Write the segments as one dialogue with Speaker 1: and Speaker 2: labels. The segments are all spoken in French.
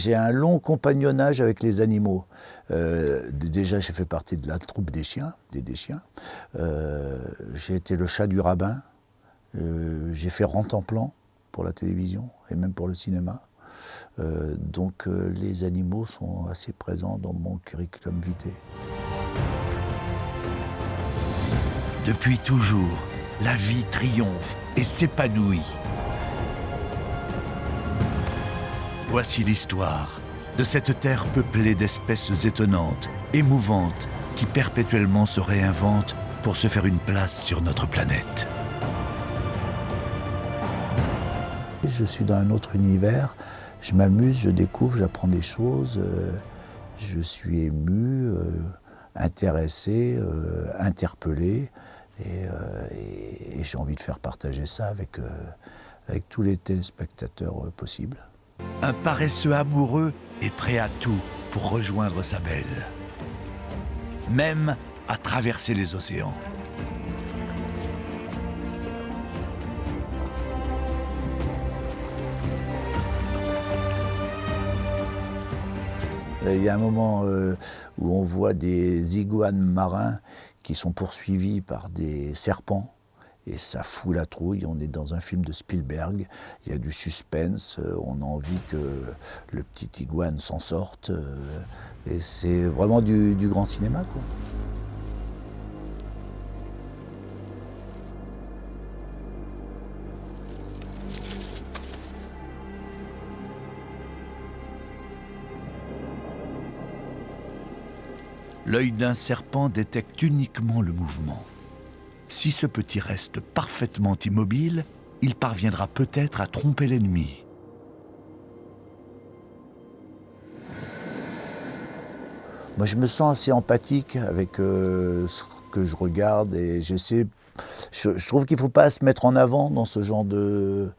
Speaker 1: J'ai un long compagnonnage avec les animaux. Déjà, j'ai fait partie de la troupe des chiens, des chiens. J'ai été le chat du rabbin. J'ai fait Rantanplan pour la télévision et même pour le cinéma. Donc les animaux sont assez présents dans mon curriculum vitae.
Speaker 2: Depuis toujours, la vie triomphe et s'épanouit. Voici l'histoire de cette terre peuplée d'espèces étonnantes, émouvantes, qui perpétuellement se réinventent pour se faire une place sur notre planète.
Speaker 1: Je suis dans un autre univers, je m'amuse, je découvre, j'apprends des choses, je suis ému, intéressé, interpellé, et j'ai envie de faire partager ça avec tous les téléspectateurs possibles.
Speaker 2: Un paresseux amoureux est prêt à tout pour rejoindre sa belle, même à traverser les océans.
Speaker 1: Il y a un moment où on voit des iguanes marins qui sont poursuivis par des serpents. Et ça fout la trouille, on est dans un film de Spielberg, il y a du suspense, on a envie que le petit iguane s'en sorte. Et c'est vraiment du grand cinéma, quoi.
Speaker 2: L'œil d'un serpent détecte uniquement le mouvement. Si ce petit reste parfaitement immobile, il parviendra peut-être à tromper l'ennemi.
Speaker 1: Moi, je me sens assez empathique avec ce que je regarde et j'essaie. Je trouve qu'il ne faut pas se mettre en avant dans ce genre de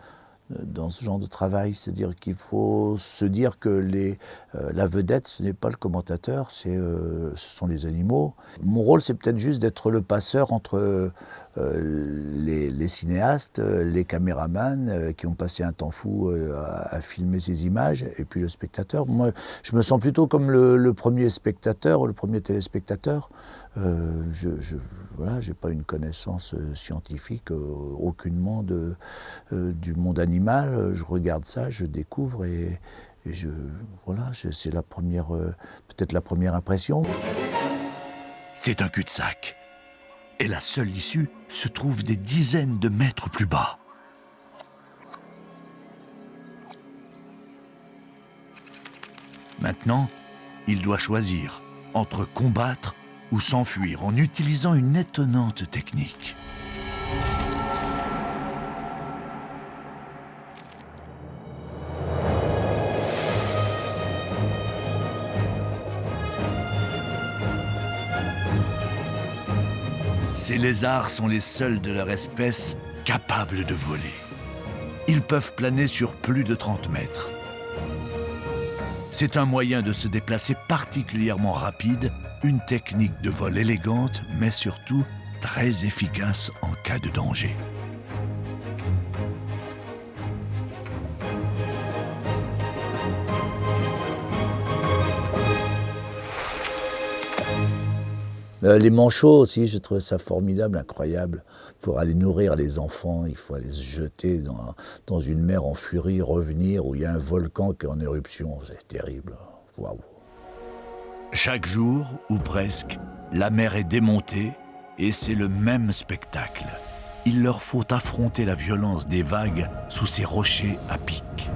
Speaker 1: travail, c'est-à-dire qu'il faut se dire que la vedette, ce n'est pas le commentateur, ce sont les animaux. Mon rôle, c'est peut-être juste d'être le passeur entre les cinéastes, les caméramans qui ont passé un temps fou à filmer ces images, et puis le spectateur. Moi, je me sens plutôt comme le premier spectateur, le premier téléspectateur. Voilà, j'ai pas une connaissance scientifique aucunement du monde animal. Je regarde ça, je découvre et voilà, c'est la première, peut-être la première impression.
Speaker 2: C'est un cul-de-sac. Et la seule issue se trouve des dizaines de mètres plus bas. Maintenant, il doit choisir entre combattre ou s'enfuir en utilisant une étonnante technique. Ces lézards sont les seuls de leur espèce capables de voler. Ils peuvent planer sur plus de 30 mètres. C'est un moyen de se déplacer particulièrement rapide, une technique de vol élégante, mais surtout très efficace en cas de danger.
Speaker 1: Les manchots aussi, je trouve ça formidable, incroyable. Pour aller nourrir les enfants, il faut aller se jeter dans une mer en furie, revenir où il y a un volcan qui est en éruption. C'est terrible. Waouh.
Speaker 2: Chaque jour, ou presque, la mer est démontée et c'est le même spectacle. Il leur faut affronter la violence des vagues sous ces rochers à pic.